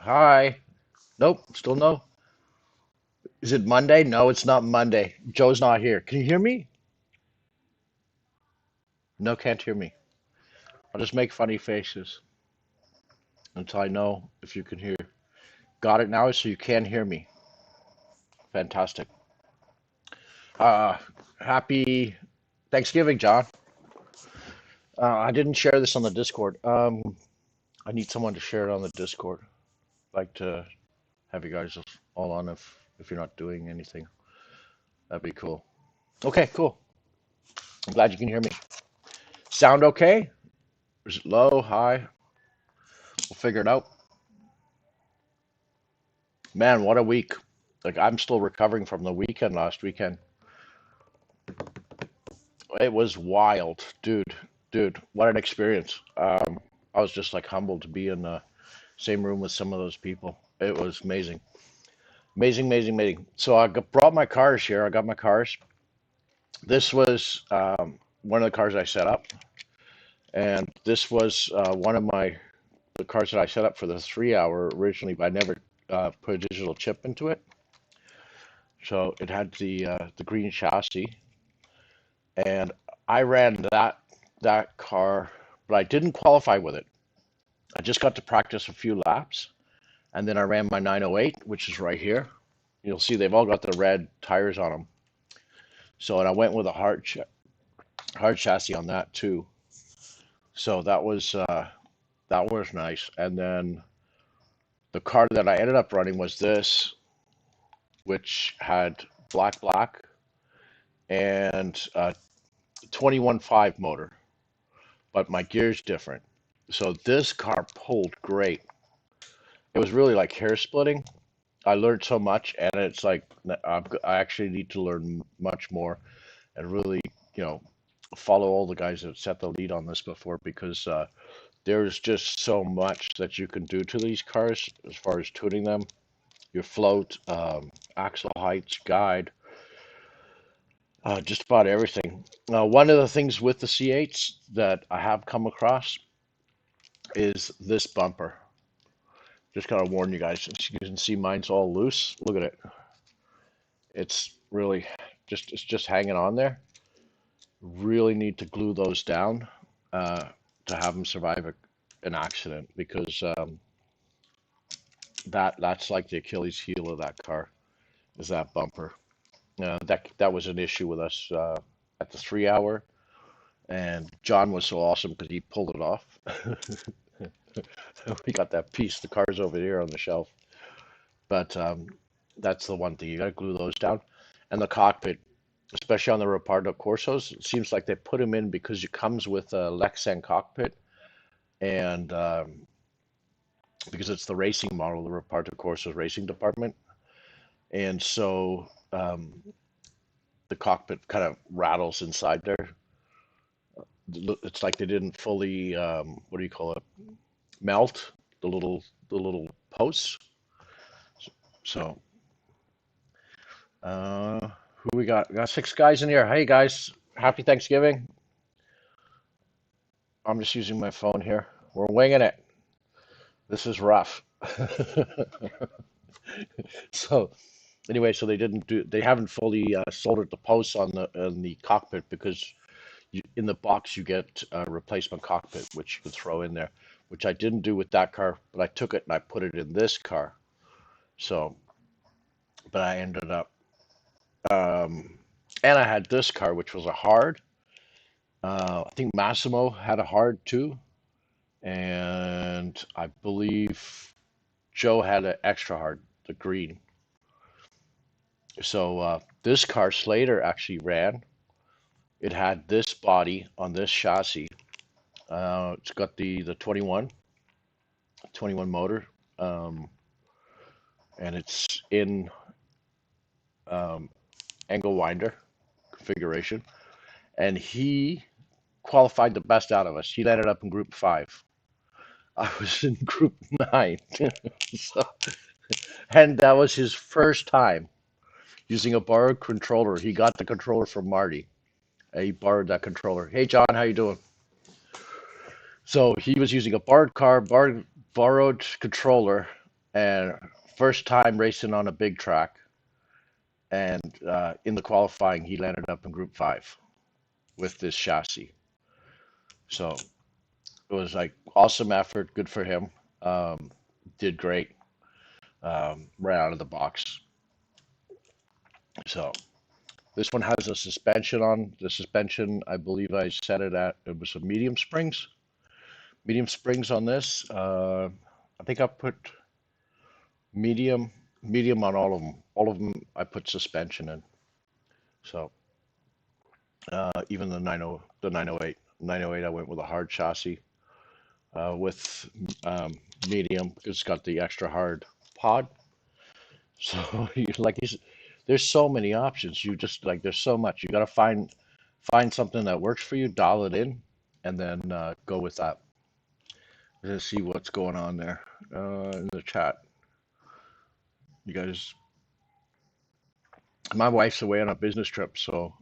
Hi. Nope, still no. Is it Monday? No, it's not Monday. Joe's not here. Can you hear me? No, can't hear me. I'll just make funny faces until I know if you can hear. Got it now, so you can hear me. Fantastic. Uh, Happy Thanksgiving, John. I didn't share this on the Discord. I need someone to share it on the Discord. I'd like to have you guys all on if you're not doing anything. That'd be cool. Okay, cool. I'm glad you can hear me. Sound okay? Is it low, high? We'll figure it out. Man, what a week. Like I'm still recovering from the weekend last weekend. It was wild, dude. Dude, what an experience. I was just like humbled to be in the same room with some of those people. It was amazing. Amazing, amazing, amazing. So brought my cars here. I got my cars. This was one of the cars I set up, and this was one of the cars that I set up for the 3 hour originally, but I never put a digital chip into it. So it had the green chassis, and I ran that car, but I didn't qualify with it. I just got to practice a few laps, and then I ran my 908, which is right here. You'll see they've all got the red tires on them. So, and I went with a hard chassis on that too. So that was nice. And then the car that I ended up running was this, which had black and 21.5 motor, but my gear's different. So this car pulled great. It was really like hair splitting. I learned so much, and it's like I actually need to learn much more and really, you know, follow all the guys that set the lead on this before because there's just so much that you can do to these cars as far as tuning them, your float, axle heights, guide, just about everything. One of the things with the C8s that I have come across is this bumper. Just gotta warn you guys, you can see mine's all loose. Look at it. It's really it's just hanging on there. Really need to glue those down to have them survive an accident because that's like the Achilles heel of that car is that bumper. That was an issue with us at the 3 hour, and John was so awesome because he pulled it off. We got that piece. The car's over here on the shelf, but that's the one thing you got to glue those down. And the cockpit, especially on the Repardo Corsos, it seems like they put them in because it comes with a Lexan cockpit, and because it's the racing model, the Repardo Corso's racing department, and so the cockpit kind of rattles inside there. It's like they didn't fully, what do you call it, melt the little posts. So, who we got? We got six guys in here. Hey guys, happy Thanksgiving. I'm just using my phone here. We're winging it. This is rough. So anyway, so they haven't fully soldered the posts on the cockpit because in the box you get a replacement cockpit which you can throw in there, which I didn't do with that car, but I took it and I put it in this car. So, but I ended up, and I had this car which was a hard. I think Massimo had a hard too, and I believe Joe had an extra hard, the green. So this car Slater actually ran. It had this body on this chassis. It's got the 21 motor, um, and it's in um, angle winder configuration. And he qualified the best out of us. He ended up in group 5. I was in group 9. So, and that was his first time using a borrowed controller. He got the controller from Marty. He borrowed that controller. Hey John, how you doing? So he was using a borrowed controller, and first time racing on a big track. And in the qualifying, he landed up in Group 5 with this chassis. So it was like awesome effort, good for him. Did great, right out of the box. So this one has a suspension on. The suspension, I believe I set it at, it was a medium springs. Medium springs on this. I think I put medium, medium on all of them. All of them I put suspension in. So even the 90, the 908, 908, I went with a hard chassis. With medium, it's got the extra hard pod. So like there's so many options. You just like there's so much. You got to find something that works for you, dial it in, and then go with that. Let's see what's going on there in the chat. You guys, my wife's away on a business trip, so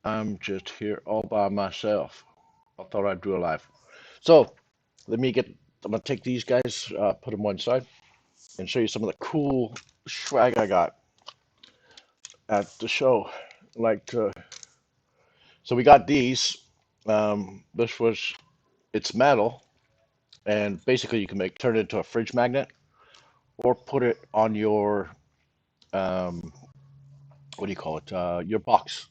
I'm just here all by myself. I thought I'd do a live. So let me get. I'm gonna take these guys, put them one side, and show you some of the cool swag I got at the show. Like, so we got these. This was, it's metal, and basically you can turn it into a fridge magnet, or put it on your, what do you call it? Your box.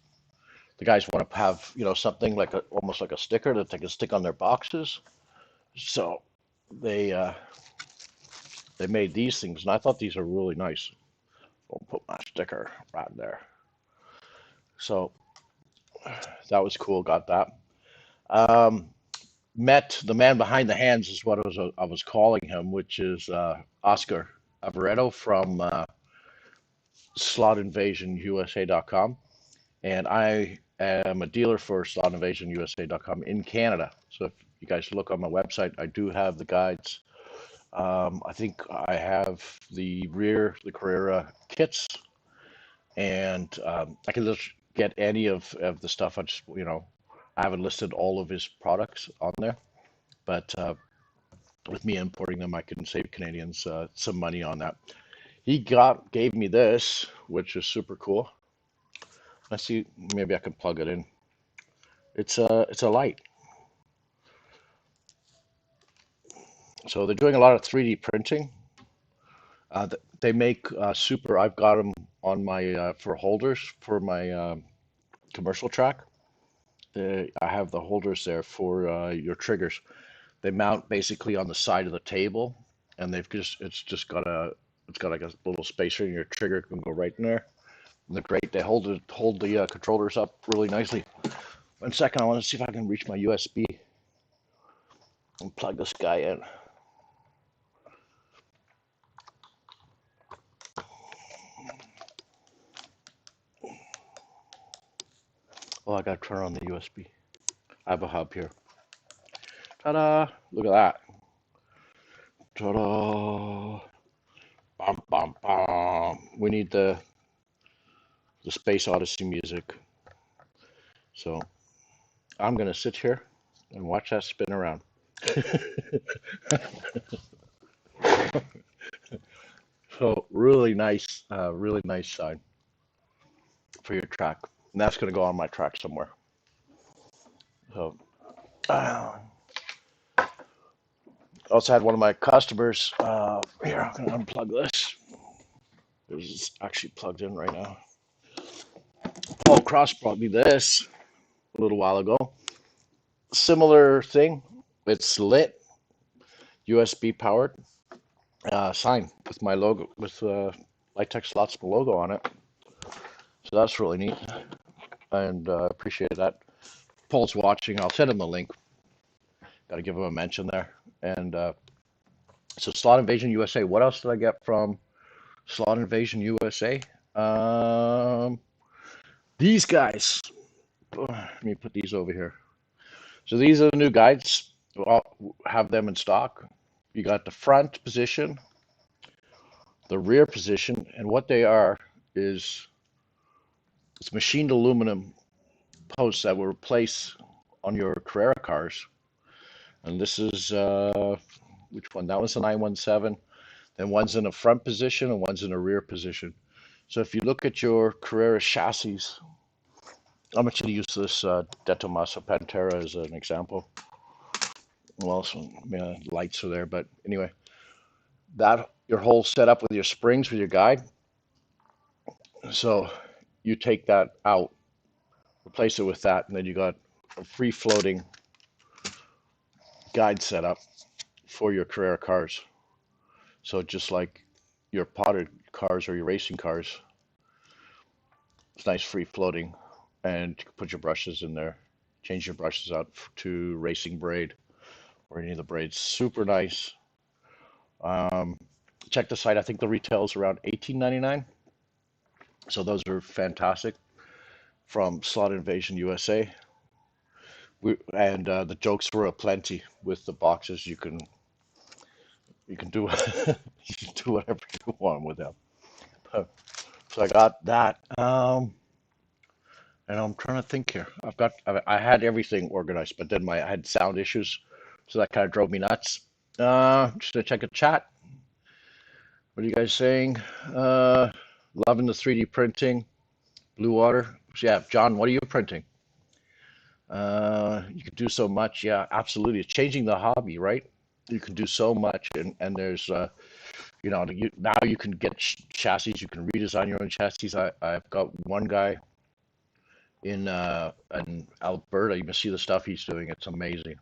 The guys want to have, something like almost like a sticker that they can stick on their boxes. So they uh, they made these things, and I thought these are really nice. I'll put my sticker right there. So that was cool. Got that. Um, Met the man behind the hands is what I was calling him, which is Oscar Avaretto from SlotInvasionUSA.com, and I am a dealer for SlotInvasionUSA.com in Canada. So if you guys look on my website, I do have the guides. I think I have the Carrera kits, and I can just get any of the stuff. I haven't listed all of his products on there, but with me importing them, I can save Canadians some money on that. He gave me this, which is super cool. Let's see, maybe I can plug it in. It's a light. So they're doing a lot of 3D printing. They make super. I've got them on my for holders for my commercial track. I have the holders there for your triggers. They mount basically on the side of the table, and it's got like a little spacer, and your trigger can go right in there. And they're great. They hold the controllers up really nicely. One second, I want to see if I can reach my USB and plug this guy in. Oh, I got to turn on the USB. I have a hub here. Ta-da! Look at that. Ta-da! Bum, bum, bum. We need the Space Odyssey music. So I'm gonna sit here and watch that spin around. So really nice sign for your track, and that's gonna go on my track somewhere. So I also had one of my customers. Here, I'm gonna unplug this. It's actually plugged in right now. Paul Cross brought me this a little while ago. Similar thing. It's lit, USB powered. Sign with my logo, with Lightek Slots logo on it. So that's really neat, and appreciate that. Paul's watching. I'll send him the link. Got to give him a mention there. And so Slot Invasion USA. What else did I get from Slot Invasion USA? These guys. Let me put these over here. So these are the new guides. I'll have them in stock. You got the front position, the rear position, and what they are is it's machined aluminum posts that will replace on your Carrera cars. And this is which one? That was the 917. Then one's in a front position and one's in a rear position. So if you look at your Carrera chassis, I'm actually use this De Tomaso Pantera as an example. Well, some lights are there, but anyway, that your whole setup with your springs with your guide. So you take that out, replace it with that, and then you got a free floating guide setup for your Carrera cars. So just like your potted cars or your racing cars, it's nice free floating, and you can put your brushes in there, change your brushes out to racing braid or any of the braids. Super nice. Um, Check the site. I think the retail is around $18.99. So those are fantastic from SlotInvasion USA. The jokes were aplenty with the boxes. You can do you can do whatever you want with them. So I got that. And I'm trying to think here. I had everything organized, but then I had sound issues, so that kind of drove me nuts. Just to check a chat. What are you guys saying? Loving the 3D printing, blue water. Yeah, John, what are you printing? You can do so much. Yeah, absolutely. It's changing the hobby, right? You can do so much, and there's now you can get chassis. You can redesign your own chassis. I've got one guy in Alberta. You can see the stuff he's doing. It's amazing.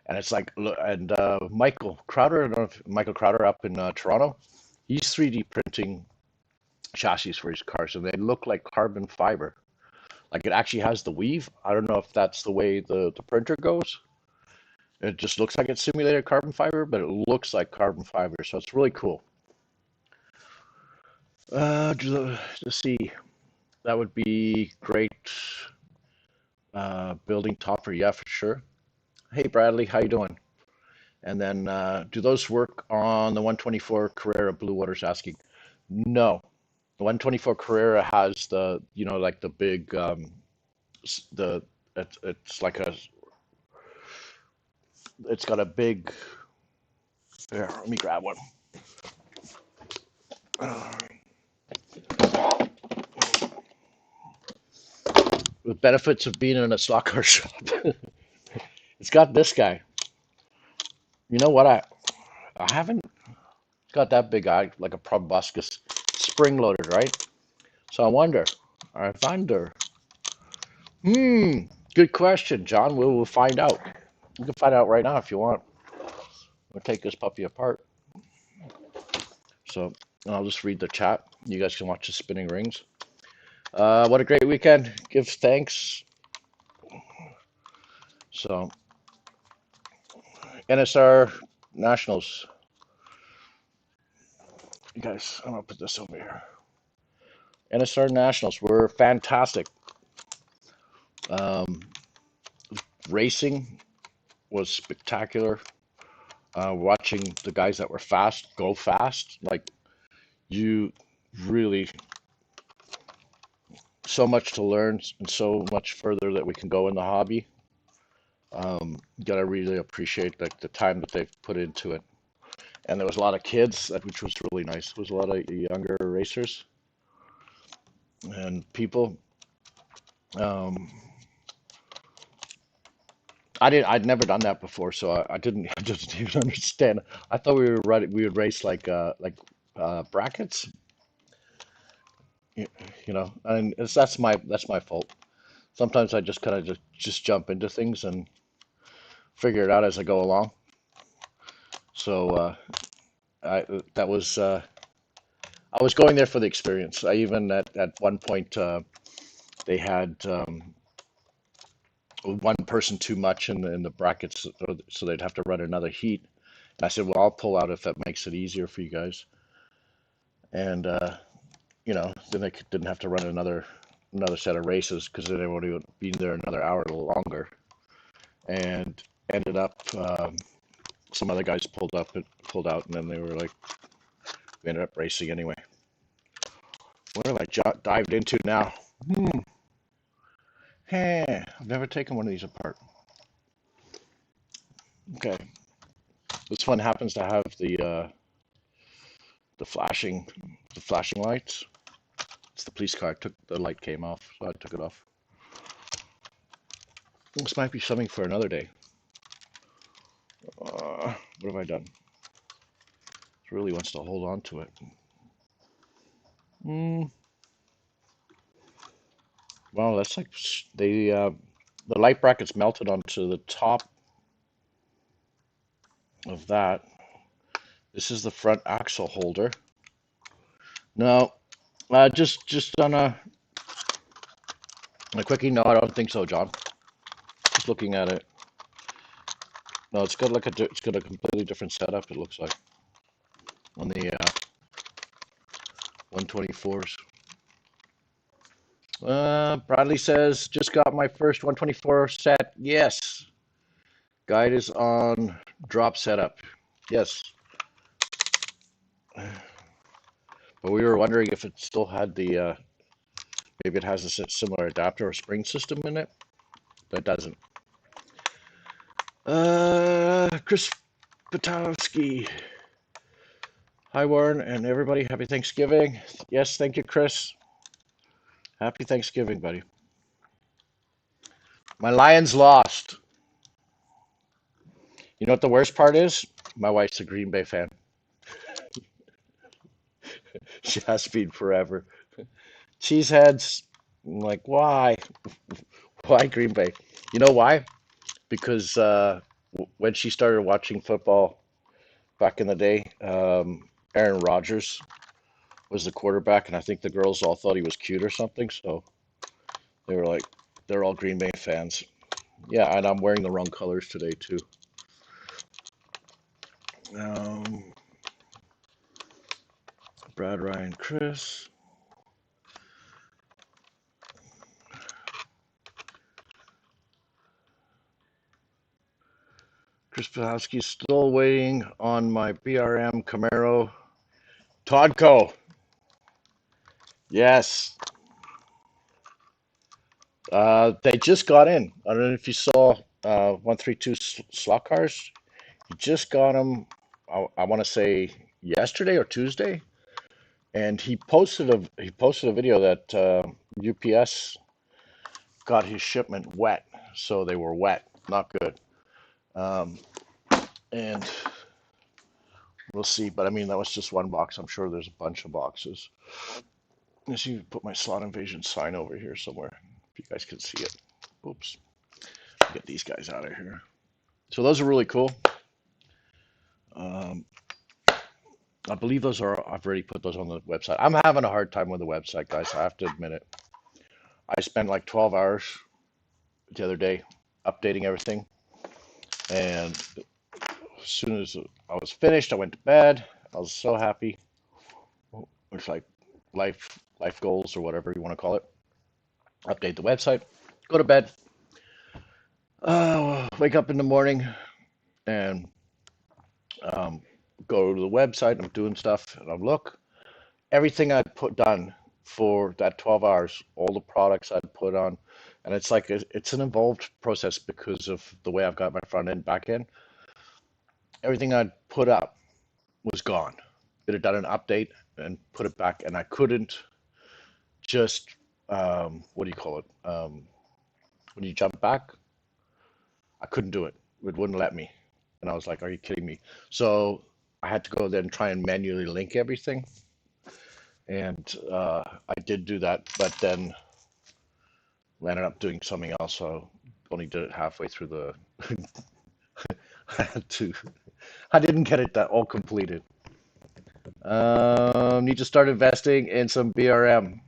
And it's like, and Michael Crowder, I don't know if Michael Crowder up in Toronto, he's 3D printing chassis for his cars, and they look like carbon fiber. Like it actually has the weave. I don't know if that's the way the printer goes. It just looks like it's simulated carbon fiber, but it looks like carbon fiber, so it's really cool. Let's see. That would be great. Building topper, yeah, for sure. Hey Bradley, how you doing? And then do those work on the 124 Carrera? Blue Water's asking. No, the 124 Carrera has the, like the big, the it's like it's got a big. Here, let me grab one. The benefits of being in a stock car shop. It's got this guy. You know what? I haven't got that big eye like a proboscis spring loaded, right? So I wonder. Good question, John. We'll find out. You can find out right now if you want. We'll take this puppy apart. So, and I'll just read the chat. You guys can watch the spinning rings. What a great weekend. Give thanks. So, NSR Nationals. You guys, I'm going to put this over here. NSR Nationals were fantastic. Racing was spectacular. Watching the guys that were fast go fast, like you really, so much to learn and so much further that we can go in the hobby. You gotta really appreciate like the time that they've put into it. And there was a lot of kids, which was really nice. There was a lot of younger racers and people. Um, I'd never done that before, so I didn't I just even understand. I thought we would race like brackets, and that's my fault. Sometimes I just kind of just jump into things and figure it out as I go along. So I that was I was going there for the experience. I even at one point they had one person too much in the brackets, so they'd have to run another heat. And I said, well, I'll pull out if that makes it easier for you guys. And then they didn't have to run another set of races because then they would have been there another hour longer. And ended up, some other guys pulled out, and then they were like, we ended up racing anyway. What have I dived into now? Hey, I've never taken one of these apart. Okay, this one happens to have the the flashing lights. It's the police car. The light came off, so I took it off. This might be something for another day. What have I done? It really wants to hold on to it. Well, that's like the light bracket's melted onto the top of that. This is the front axle holder. No, just on a quickie. No, I don't think so, John. Just looking at it. No, it's got a completely different setup. It looks like on the 124s. Bradley says, just got my first 124 set. Yes. Guide is on drop setup. Yes. But we were wondering if it still had the, maybe it has a similar adapter or spring system in it. That doesn't. Chris Patowski. Hi, Warren, and everybody. Happy Thanksgiving. Yes, thank you, Chris. Happy Thanksgiving, buddy. My Lions lost. You know what the worst part is? My wife's a Green Bay fan. She has been forever. Cheeseheads. I'm like, why? Why Green Bay? You know why? Because when she started watching football back in the day, Aaron Rodgers was the quarterback, and I think the girls all thought he was cute or something, so they were like, they're all Green Bay fans. Yeah, and I'm wearing the wrong colors today, too. Brad, Ryan, Chris. Chris Pahowski's still waiting on my BRM Camaro. Toddco. Yes. They just got in. I don't know if you saw 132 slot cars. He just got them, I want to say yesterday or Tuesday. And he posted a video that UPS got his shipment wet. So they were wet, not good. And we'll see. But I mean, that was just one box. I'm sure there's a bunch of boxes. Let's see, put my SlotInvasion sign over here somewhere, if you guys can see it. Oops. Get these guys out of here. So those are really cool. I believe those are, I've already put those on the website. I'm having a hard time with the website, guys. I have to admit it. I spent like 12 hours the other day updating everything. And as soon as I was finished, I went to bed. I was so happy. It's like life goals or whatever you want to call it. Update the website, go to bed, wake up in the morning, and go to the website. I'm doing stuff, and I look. Everything I'd done for that 12 hours, all the products I'd put on, and it's like it's an involved process because of the way I've got my front end, back end. Everything I'd put up was gone. It had done an update and put it back, and I couldn't just what do you call it? When you jump back, I couldn't do it. It wouldn't let me, and I was like, "Are you kidding me?" So I had to go then try and manually link everything, and I did do that, but then ended up doing something else. So only did it halfway through the. I had to. I didn't get it that all completed. Need to start investing in some BRM.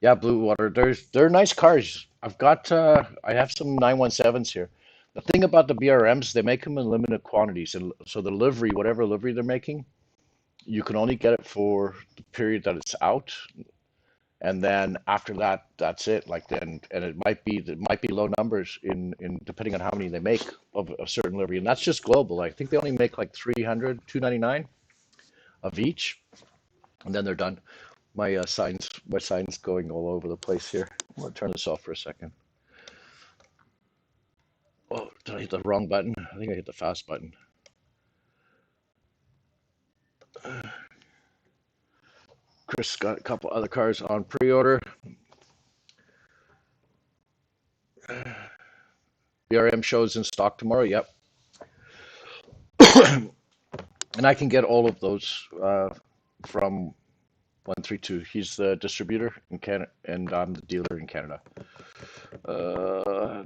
Yeah, Blue Water. They're nice cars. I have some 917s here. The thing about the BRMs, they make them in limited quantities, and so the livery, whatever livery they're making, you can only get it for the period that it's out, and then after that, that's it. Like then, and it might be low numbers in depending on how many they make of a certain livery, and that's just global. I think they only make like 300, 299 of each, and then they're done. My sign's going all over the place here. I'm gonna turn this off for a second. Oh, did I hit the wrong button? I think I hit the fast button. Chris got a couple other cars on pre-order. BRM shows in stock tomorrow. Yep. And I can get all of those from 132. He's the distributor in Canada, and I'm the dealer in Canada. Uh,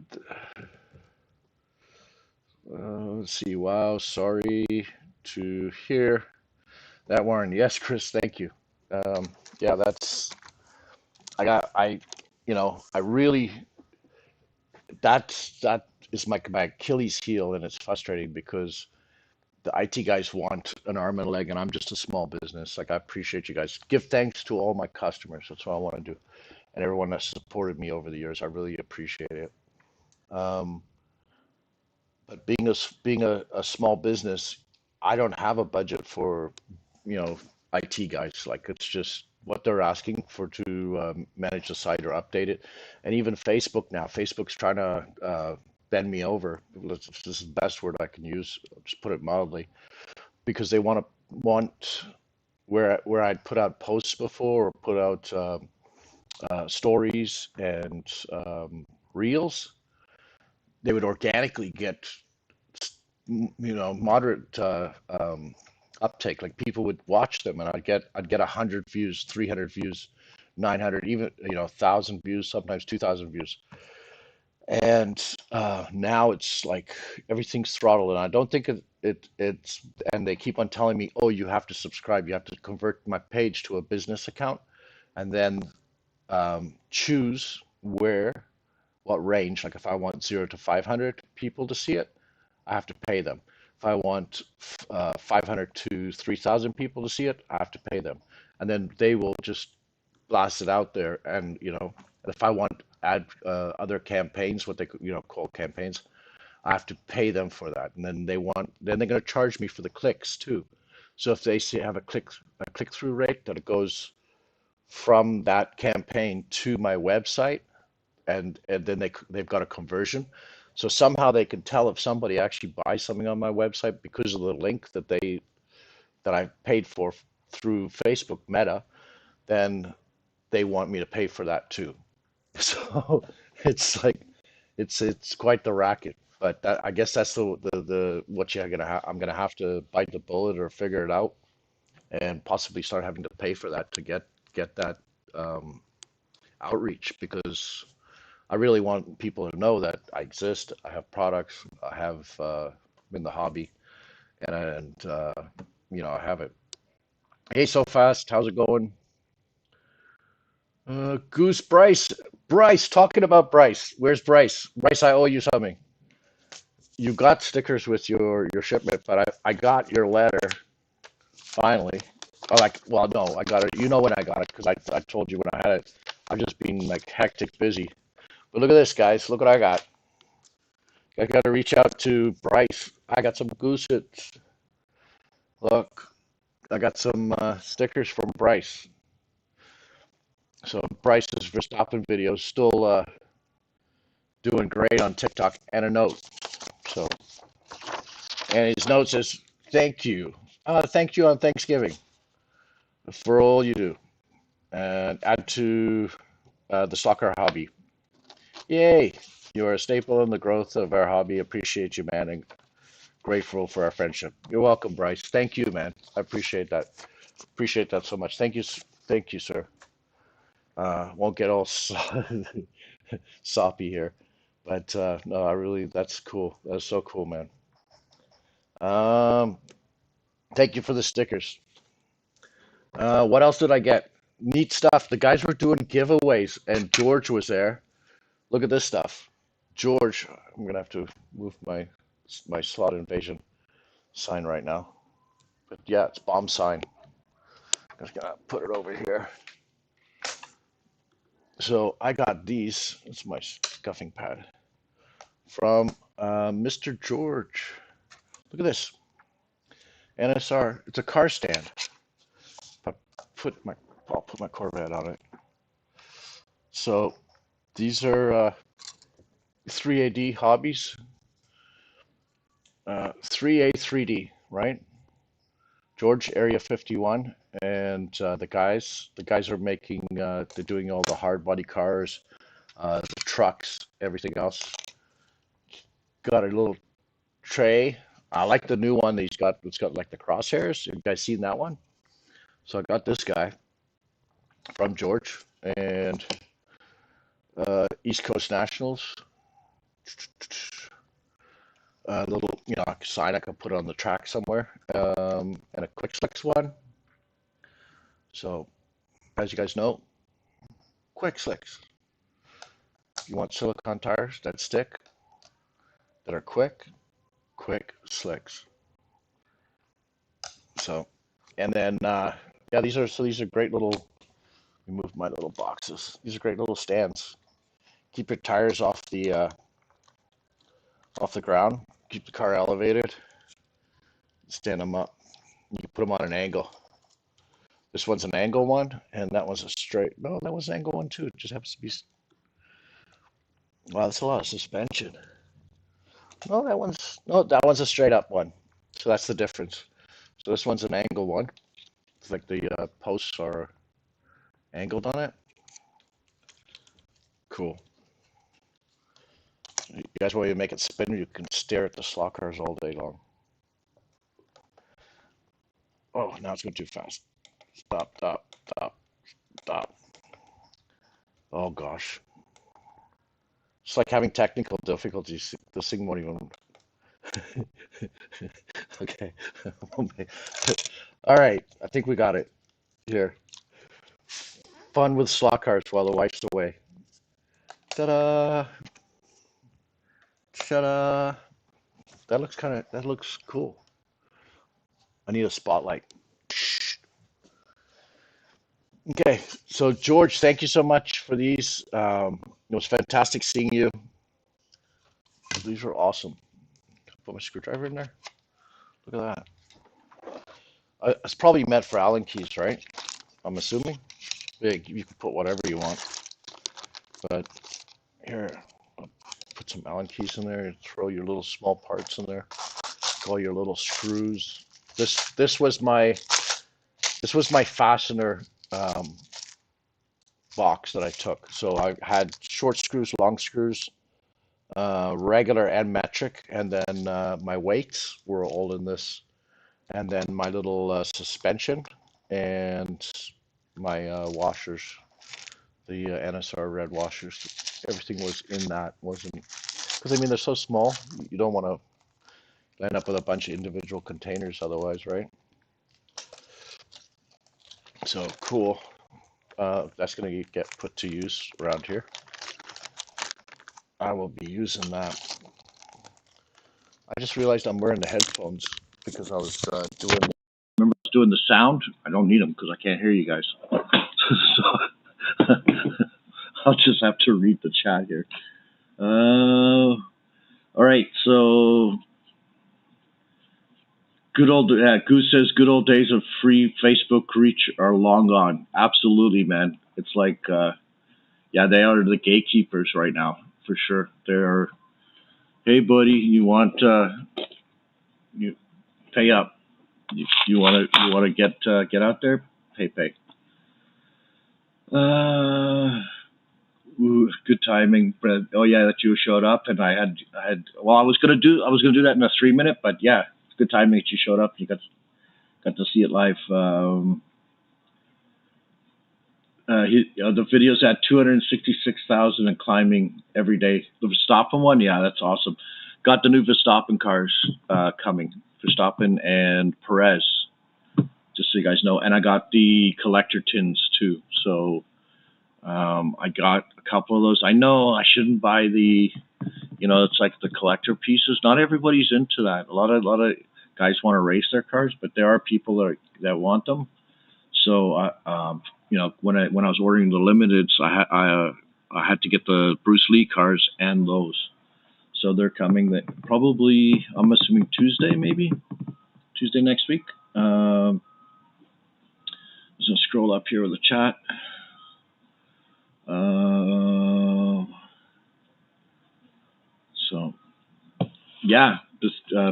let's see. Wow, sorry to hear that, Warren. Yes, Chris, thank you. Yeah, I really, that is my Achilles heel, and it's frustrating because the IT guys want an arm and a leg, and I'm just a small business. Like, I appreciate you guys. Give thanks to all my customers. That's what I want to do, and everyone that supported me over the years. I really appreciate it. Um, but being a small business, I don't have a budget for, IT guys. Like, it's just what they're asking for to manage the site or update it. And even Facebook now, Facebook's trying to bend me over. This is the best word I can use. Just put it mildly, because they want where I'd put out posts before or put out stories and reels, they would organically get moderate uptake. Like, people would watch them, and I'd get 100 views, 300 views, 900, even 1,000 views, sometimes 2,000 views. And now it's like everything's throttled, and I don't think it's. And they keep on telling me, oh, you have to subscribe, you have to convert my page to a business account, and then choose what range. Like, if I want 0 to 500 people to see it, I have to pay them. If I want 500 to 3,000 people to see it, I have to pay them. And then they will just blast it out there. And, if I want add other campaigns, what they call campaigns, I have to pay them for that. And then they're going to charge me for the clicks too. So if they have a click-through rate that it goes from that campaign to my website, and then they've got a conversion. So somehow they can tell if somebody actually buys something on my website because of the link that I paid for through Facebook Meta, then they want me to pay for that too. So it's like it's quite the racket. But I guess that's the what I'm gonna have to bite the bullet or figure it out, and possibly start having to pay for that to get that um, outreach, because I really want people to know that I exist. I have products. I have in the hobby, and I have it. Hey, so fast. How's it going? Goose Bryce. Bryce, talking about Bryce. Where's Bryce? Bryce, I owe you something. You got stickers with your shipment, but I got your letter finally. Oh, like, well, no, I got it. You know when I got it, because I told you when I had it. I've just been like hectic busy. But look at this, guys. Look what I got. I got to reach out to Bryce. I got some goosets. Look, I got some stickers from Bryce. So Bryce's Verstappen video is still doing great on TikTok, and a note. So, and his note says, "Thank you, thank you on Thanksgiving for all you do, and add to the soccer hobby. Yay! You are a staple in the growth of our hobby. Appreciate you, man, and grateful for our friendship." You're welcome, Bryce. Thank you, man. I appreciate that. Appreciate that so much. Thank you, sir. Won't get all soppy here, but no, that's cool. That's so cool, man. Um, Thank you for the stickers. What else did I get? Neat stuff. The guys were doing giveaways, and George was there. Look at this stuff. George, I'm gonna have to move my SlotInvasion sign right now. But yeah, it's bomb sign. I'm just gonna put it over here. So I got these. It's my scuffing pad from Mr. George. Look at this. NSR. It's a car stand. I I'll put my Corvette on it. So these are 3AD hobbies. 3A 3D, right? George, Area 51, and the guys are making, they're doing all the hard body cars, the trucks, everything else. Got a little tray. I like the new one that he's got. It's got like the crosshairs. You guys seen that one? So I got this guy from George and East Coast Nationals. A little, sign I could put on the track somewhere, and a QuickSlicks one. So, as you guys know, QuickSlicks. You want silicone tires that stick, that are quick slicks. So, and then yeah, these are great little. Remove my little boxes. These are great little stands. Keep your tires off the ground. Keep the car elevated. Stand them up. You can put them on an angle. This one's an angle one, and that one's a straight. No, that one's an angle one too. It just happens to be. Wow, that's a lot of suspension. No, that one's a straight up one. So that's the difference. So this one's an angle one. It's like the posts are angled on it. Cool. You guys want to make it spin, you can stare at the slot cars all day long. Oh, now it's going too fast. Stop, stop, stop, stop. Oh gosh. It's like having technical difficulties. This thing won't even. Okay. All right. I think we got it here. Fun with slot cars while the wife's away. Ta-da! Ta-da! That looks cool. I need a spotlight. Okay, so George, thank you so much for these. It was fantastic seeing you. These were awesome. Put my screwdriver in there. Look at that. It's probably meant for Allen keys, right? I'm assuming. Yeah, you can put whatever you want. But here, I'll put some Allen keys in there. Throw your little small parts in there. All your little screws. This was my fastener box that I took. So I had short screws, long screws, regular and metric, and then my weights were all in this, and then my little suspension and my washers, the NSR red washers. Everything was in that. Wasn't because I mean they're so small. You don't want to end up with a bunch of individual containers otherwise, right? So cool. That's going to get put to use around here. I will be using that. I just realized I'm wearing the headphones because I was doing. Remember, I was doing the sound. I don't need them because I can't hear you guys. So I'll just have to read the chat here. All right. So Goose says good old days of free Facebook reach are long gone. Absolutely, man. It's like, yeah, they are the gatekeepers right now for sure. They're, hey, buddy, you want you pay up. You want to get out there? Pay. Ooh, good timing, Brett. Oh yeah, that you showed up, and I had. Well, I was gonna do that in a 3-minute, but yeah, it's good timing that you showed up. You got to see it live. The video's at 266,000 and climbing every day. The Verstappen one, yeah, that's awesome. Got the new Verstappen cars coming, Verstappen and Perez, just so you guys know. And I got the collector tins too. So I got a couple of those. I know I shouldn't buy the, it's like the collector pieces. Not everybody's into that. A lot of guys want to race their cars, but there are people that want them. So when I was ordering the limiteds, I had to get the Bruce Lee cars and those. So they're coming. That probably, I'm assuming Tuesday next week. I'm just gonna scroll up here with the chat. So yeah,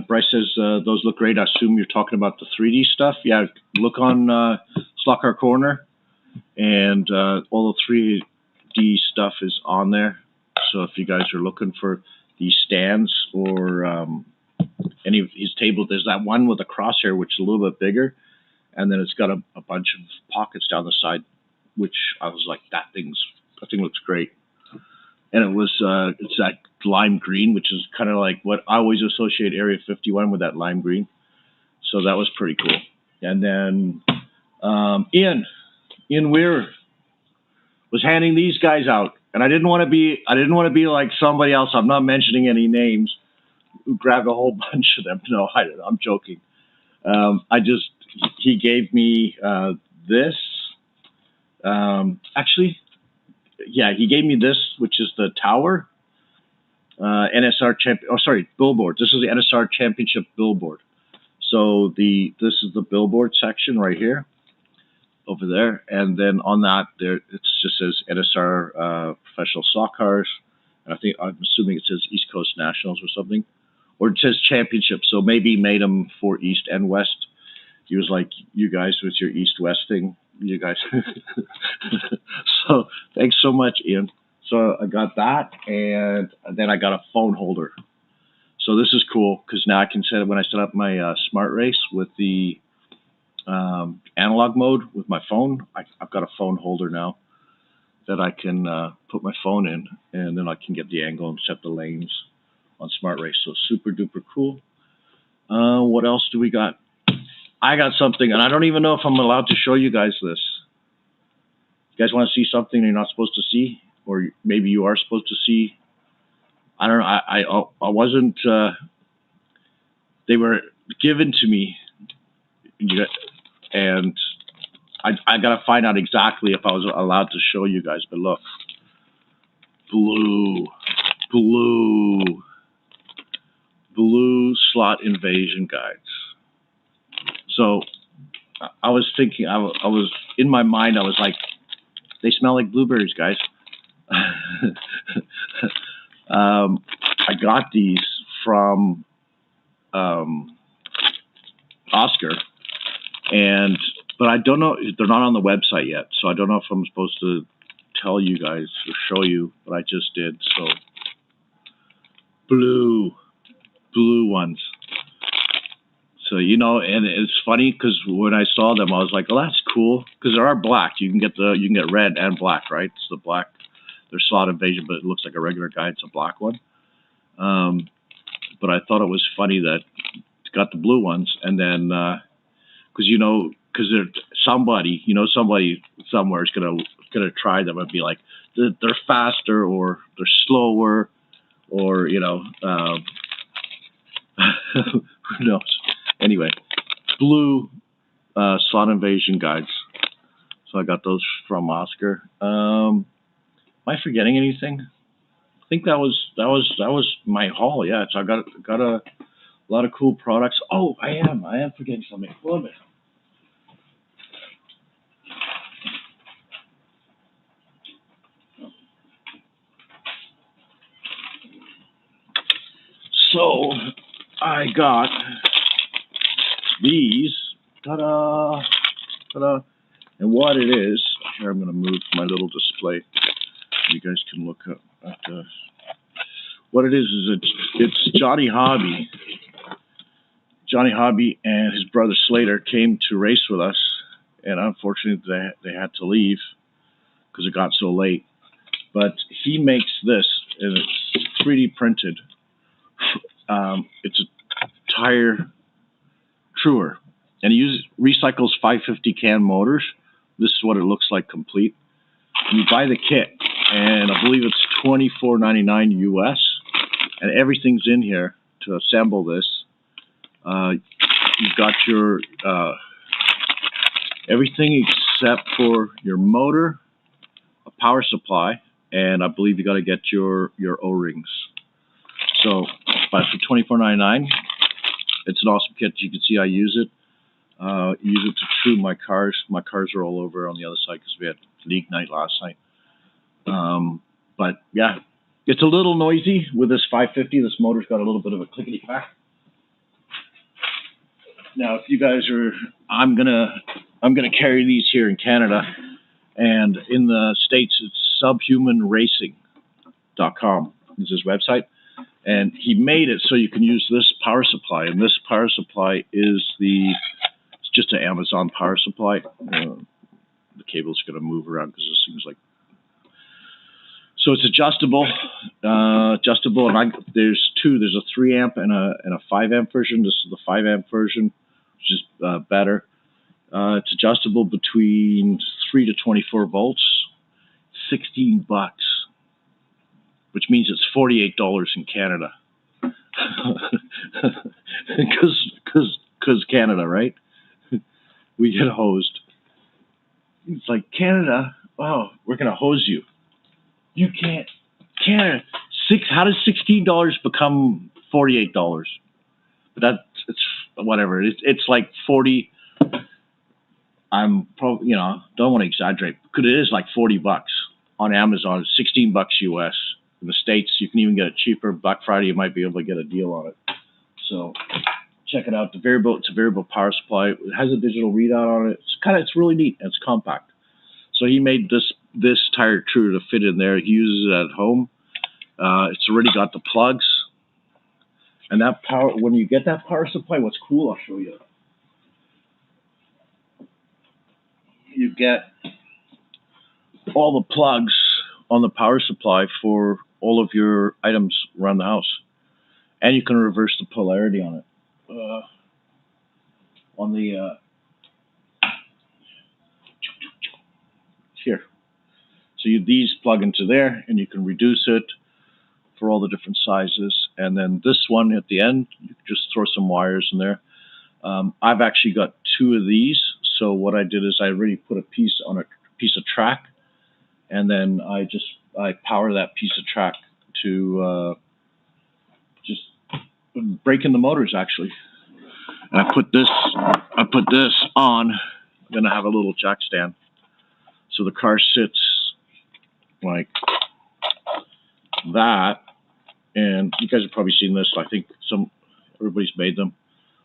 Bryce says those look great. I assume you're talking about the 3D stuff. Yeah, look on Slot Car Corner, and all the 3D stuff is on there. So if you guys are looking for these stands or any of his tables, there's that one with a crosshair, which is a little bit bigger, and then it's got a bunch of pockets down the side, which I was like, that thing looks great. And it's that lime green, which is kind of like what I always associate Area 51 with, that lime green. So that was pretty cool. And then Ian Weir was handing these guys out, and I didn't want to be like somebody else. I'm not mentioning any names who grabbed a whole bunch of them. No, I'm joking. He gave me this. Actually, yeah, he gave me this, which is the tower, billboard. This is the NSR Championship billboard. So this is the billboard section right here, over there, and then on that there it just says NSR Professional Stock Cars, and I'm assuming it says East Coast Nationals or something, or it says Championship. So maybe he made them for East and West. He was like, you guys with your East-West thing, you guys. So thanks so much, Ian. So I got that, and then I got a phone holder. So this is cool because now I can when I set up my Smart Race with the analog mode with my phone, I've got a phone holder now that I can put my phone in, and then I can get the angle and set the lanes on Smart Race. So super duper cool. What else do we got? I got something, and I don't even know if I'm allowed to show you guys this. You guys want to see something you're not supposed to see, or maybe you are supposed to see? I don't know. I wasn't. They were given to me, and I got to find out exactly if I was allowed to show you guys. But look, blue SlotInvasion guides. So I was thinking, I was in my mind, I was like, they smell like blueberries, guys. I got these from Oscar, but I don't know, they're not on the website yet, so I don't know if I'm supposed to tell you guys or show you, but I just did. So blue ones. So, and it's funny because when I saw them, I was like, "Oh, that's cool," because there are black. You can get red and black, right? It's the black. There's SlotInvasion, but it looks like a regular guide. It's a black one. But I thought it was funny that it's got the blue ones, and then because somebody somewhere is gonna try them and be like, they're faster or they're slower, or who knows. Anyway, blue SlotInvasion guides. So I got those from Oscar. Am I forgetting anything? I think that was my haul. Yeah, so I got a lot of cool products. Oh, I am forgetting something. Hold a minute. So I got these, ta-da, and what it is, here I'm going to move my little display, you guys can look up at what it is it's Johnny Hobby and his brother Slater came to race with us, and unfortunately they had to leave because it got so late, but he makes this, and it's 3D printed. It's a tire truer, and he recycles 550 can motors. This is what it looks like complete. You buy the kit, and I believe it's $24.99 US, and everything's in here to assemble this. You've got your everything except for your motor, a power supply, and I believe you got to get your O-rings. So, but for $24.99, it's an awesome kit. You can see I use it. Use it to true my cars. My cars are all over on the other side because we had league night last night. But yeah, it's a little noisy with this 550. This motor's got a little bit of a clickety clack. Now, if you guys are, I'm gonna carry these here in Canada, and in the States, it's subhumanracing.com is his website, and he made it so you can use this power supply, and this power supply is it's just an Amazon power supply. The cable's gonna move around because this thing's like, so it's adjustable, and there's two. There's a 3 amp and a 5 amp version. This is the 5 amp version, which is better. It's adjustable between 3 to 24 volts. $16, which means it's $48 in Canada. Because Canada, right? We get hosed. It's like, Canada, oh, we're gonna hose you. You can't, Canada. How does $16 become $48? But it's whatever. It's like 40. I'm probably, don't want to exaggerate, because it is like $40 on Amazon. It's $16 US. In the States, you can even get it cheaper. Black Friday, you might be able to get a deal on it. So check it out. It's a variable power supply. It has a digital readout on it. It's really neat. It's compact. So he made this tire true to fit in there. He uses it at home. It's already got the plugs. And that power, when you get that power supply, what's cool, I'll show you. You get all the plugs on the power supply for all of your items around the house. And you can reverse the polarity on it. Here. So these plug into there, and you can reduce it for all the different sizes. And then this one at the end, you can just throw some wires in there. I've actually got 2 of these. So what I did is I already put a piece on a piece of track, and then I power that piece of track to just break in the motors, actually. And I put this on. I'm gonna have a little jack stand, so the car sits like that. And you guys have probably seen this. I think everybody's made them.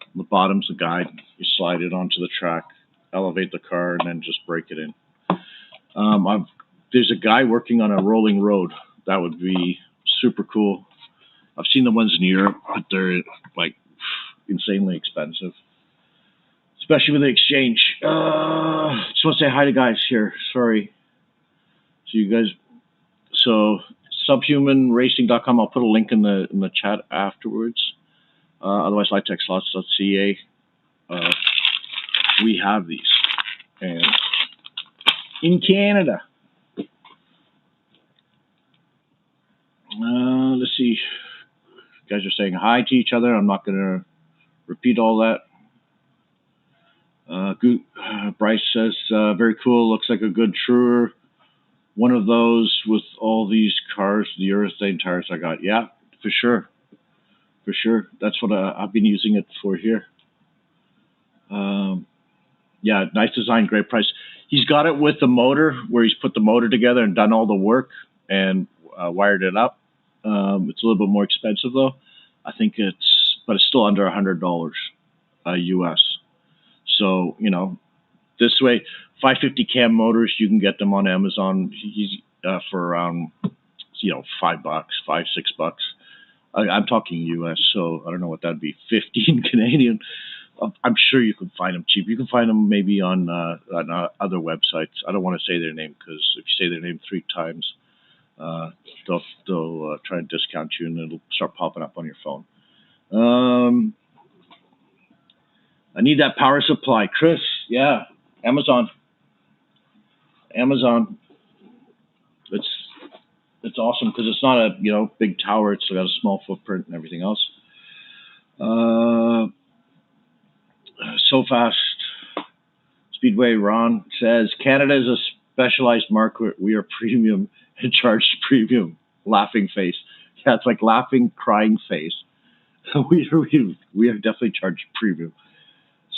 On the bottom's the guide. You slide it onto the track, elevate the car, and then just break it in. There's a guy working on a rolling road. That would be super cool. I've seen the ones in Europe, but they're like insanely expensive, especially with the exchange. Just want to say hi to guys here. Sorry. So you guys, subhumanracing.com. I'll put a link in the chat afterwards. Otherwise, lightekslots.ca. We have these, and in Canada. Let's see. You guys are saying hi to each other. I'm not going to repeat all that. Bryce says, very cool. Looks like a good truer. One of those with all these cars, the urethane tires I got. Yeah, for sure. For sure. That's what I've been using it for here. Yeah, nice design, great price. He's got it with the motor, where he's put the motor together and done all the work and wired it up. It's a little bit more expensive though. I think but it's still under $100 US. So, this way, 550 cam motors, you can get them on Amazon for around, $5, $5, $6. I'm talking US, so I don't know what that'd be, 15 Canadian. I'm sure you can find them cheap. You can find them maybe on other websites. I don't want to say their name, because if you say their name 3 times, they'll try and discount you, and it'll start popping up on your phone. I need that power supply, Chris. Yeah, Amazon. It's awesome because it's not a big tower. It's got a small footprint and everything else. So fast. Speedway Ron says Canada is a specialized market. We are premium and charged premium. Laughing face. Yeah, it's like laughing, crying face. we are definitely charged premium.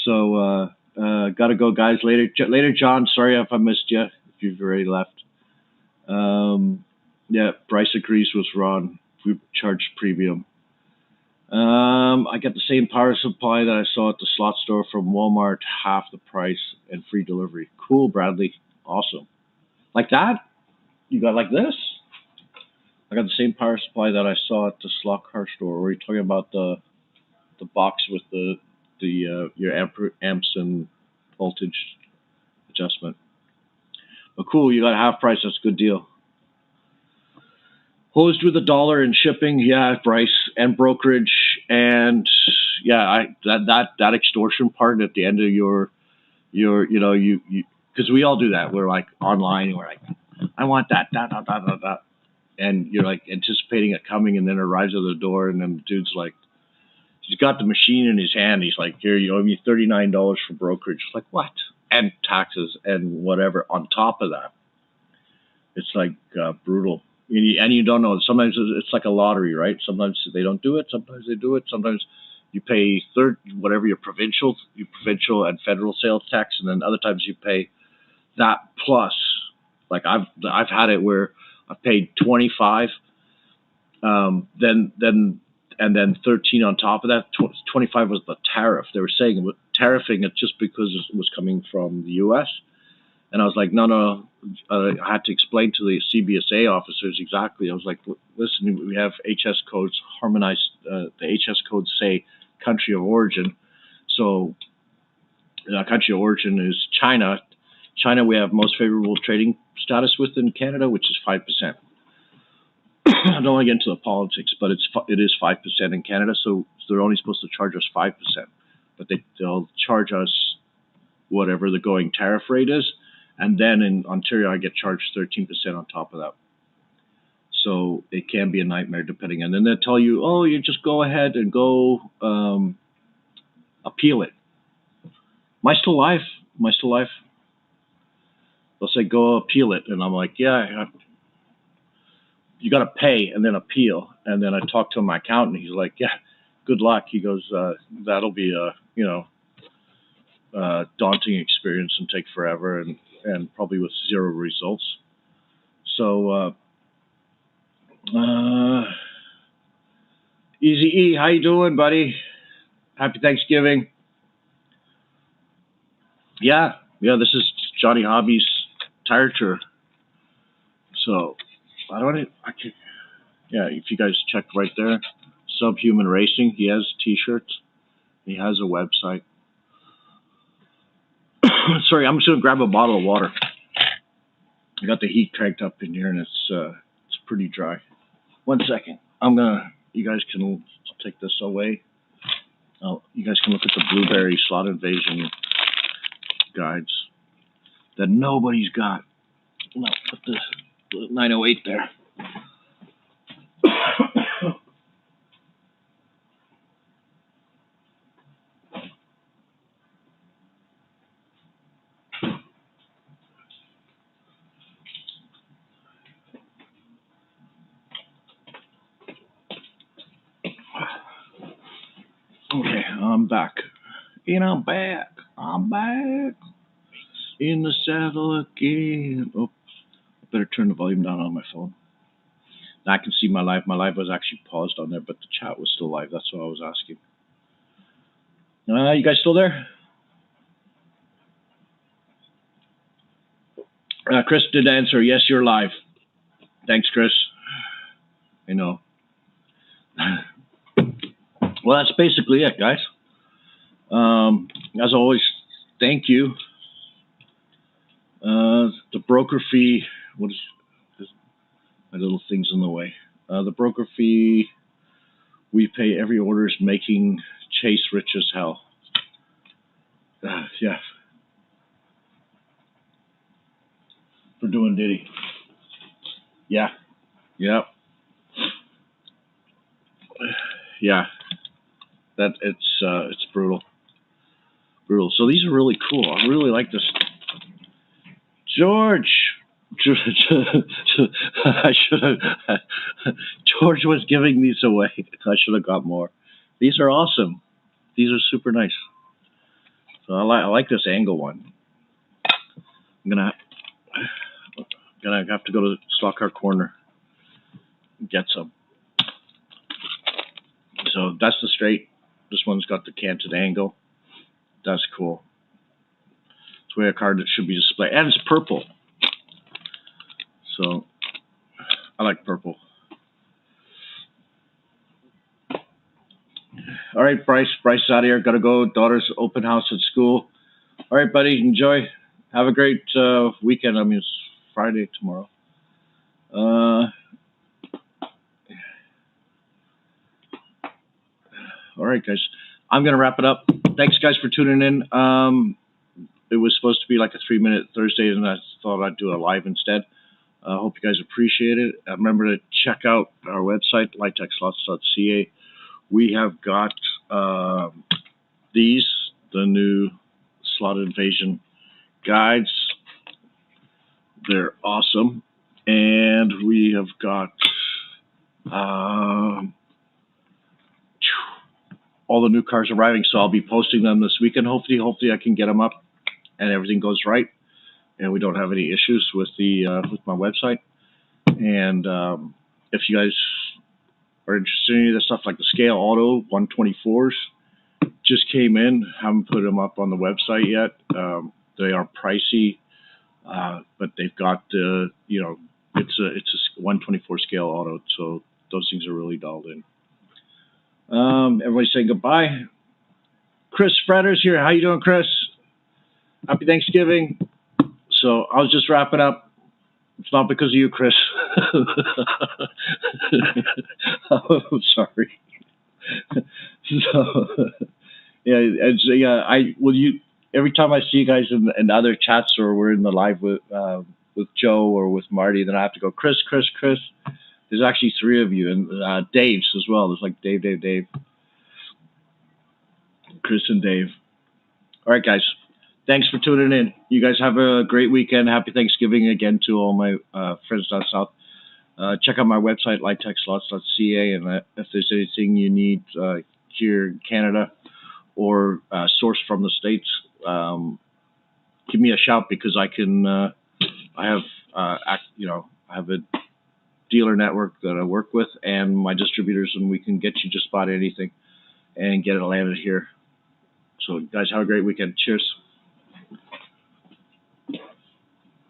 So gotta go, guys. Later, John. Sorry if I missed you. If you've already left. Yeah, Bryce agrees with Ron. We charge premium. I got the same power supply that I saw at the slot store from Walmart, half the price and free delivery. Cool, Bradley. Awesome. Like that? You got like this? I got the same power supply that I saw at the slot car store. Were you talking about the box with the your amps and voltage adjustment? But cool, you got half price. That's a good deal. Hosed with $1 in shipping, yeah, Bryce, and brokerage, and yeah, that extortion part at the end of your you because we all do that. We're like online, and we're like, I want that, and you're like anticipating it coming, and then it arrives at the door, and then the dude's like, he's got the machine in his hand. He's like, here, you owe me $39 for brokerage. Like, what? And taxes and whatever on top of that. It's like brutal. And you don't know. Sometimes it's like a lottery, right? Sometimes they don't do it. Sometimes they do it. Sometimes you pay whatever your provincial and federal sales tax, and then other times you pay that plus. Like I've had it where I've paid 25, then 13 on top of that. 25 was the tariff. They were saying tariffing it just because it was coming from the U.S. And I was like, no. I had to explain to the CBSA officers exactly. I was like, listen, we have HS codes harmonized. The HS codes say country of origin. So country of origin is China. China, we have most favorable trading status with in Canada, which is 5%. I don't want to get into the politics, but it is 5% in Canada. So they're only supposed to charge us 5%. But they'll charge us whatever the going tariff rate is. And then in Ontario, I get charged 13% on top of that. So it can be a nightmare depending. And then they'll tell you, oh, you just go ahead and go appeal it. Am I still live? They'll say, go appeal it. And I'm like, yeah, you got to pay and then appeal. And then I talk to my accountant. He's like, yeah, good luck. He goes, that'll be a, daunting experience and take forever and probably with zero results. So, Easy E, how you doing, buddy? Happy Thanksgiving. Yeah, this is Johnny Hobby's tire tour. So, if you guys check right there, Subhuman Racing, he has t-shirts. He has a website. Sorry, I'm just going to grab a bottle of water. I got the heat cranked up in here, and it's pretty dry. 1 second. You guys can take this away. You guys can look at the Blueberry SlotInvasion guides that nobody's got. No, put the 908 there. Okay, I'm back. And I'm back in the saddle again. Oh, I better turn the volume down on my phone. Now I can see my live. My live was actually paused on there, but the chat was still live. That's what I was asking. You guys still there? Chris did answer. Yes, you're live. Thanks, Chris. I know. Well, that's basically it, guys. As always, thank you. The broker fee, what is this? My little thing's in the way. The broker fee we pay every order is making Chase rich as hell. Yeah. For doing Diddy. Yeah. Yep. Yeah. That it's brutal. So these are really cool. I really like this. George, I should have. George was giving these away. I should have got more. These are awesome. These are super nice. So I like this angle one. I'm gonna have to go to Slot Car Corner and get some. So that's the straight. This one's got the canted angle. That's cool. It's the way a card that should be displayed. And it's purple. So I like purple. All right, Bryce. Bryce is out of here. Got to go. Daughter's open house at school. All right, buddy. Enjoy. Have a great weekend. I mean, it's Friday tomorrow. All right, guys. I'm going to wrap it up. Thanks, guys, for tuning in. It was supposed to be like a 3-minute Thursday, and I thought I'd do a live instead. I hope you guys appreciate it. Remember to check out our website, lightekslots.ca. We have got the new SlotInvasion guides. They're awesome. And we have got all the new cars arriving, so I'll be posting them this weekend. Hopefully I can get them up and everything goes right, and we don't have any issues with with my website. And if you guys are interested in any of this stuff, like the Scale Auto 124s, just came in. Haven't put them up on the website yet. They are pricey, but they've got it's a 124 Scale Auto, so those things are really dialed in. Everybody saying goodbye. Chris Fretters here. How you doing, Chris? Happy Thanksgiving. So I was just wrapping up. It's not because of you, Chris. I'm sorry. So every time I see you guys in other chats, or we're in the live with Joe or with Marty, then I have to go, Chris. There's actually 3 of you, and Dave's as well. There's like Dave, Chris and Dave. All right, guys. Thanks for tuning in. You guys have a great weekend. Happy Thanksgiving again to all my friends down south. Check out my website, lightekslots.ca, and if there's anything you need here in Canada or sourced from the States, give me a shout, because I can. I have a dealer network that I work with and my distributors, and we can get you just about anything and get it landed here. So guys, have a great weekend. Cheers.